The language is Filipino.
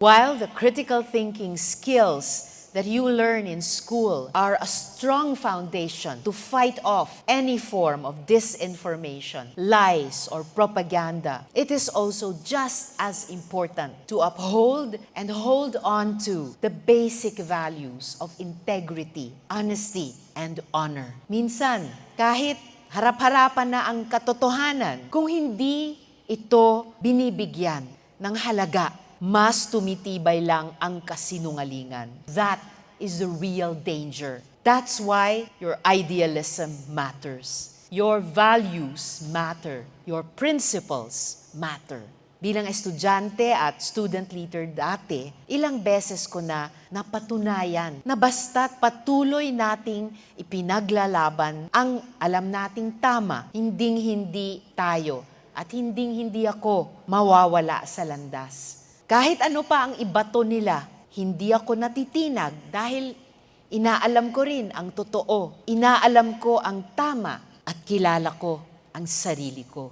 While the critical thinking skills that you learn in school are a strong foundation to fight off any form of disinformation, lies, or propaganda, it is also just as important to uphold and hold on to the basic values of integrity, honesty, and honor. Minsan, kahit harap-harapan na ang katotohanan, kung hindi ito binibigyan ng halaga, mas tumitibay lang ang kasinungalingan. That is the real danger. That's why your idealism matters. Your values matter. Your principles matter. Bilang estudyante at student leader dati, ilang beses ko na napatunayan na basta't patuloy nating ipinaglalaban ang alam nating tama, hinding-hindi tayo at hinding-hindi ako mawawala sa landas. Kahit ano pa ang ibato nila, hindi ako natitinag dahil inaalam ko rin ang totoo. Inaalam ko ang tama at kilala ko ang sarili ko.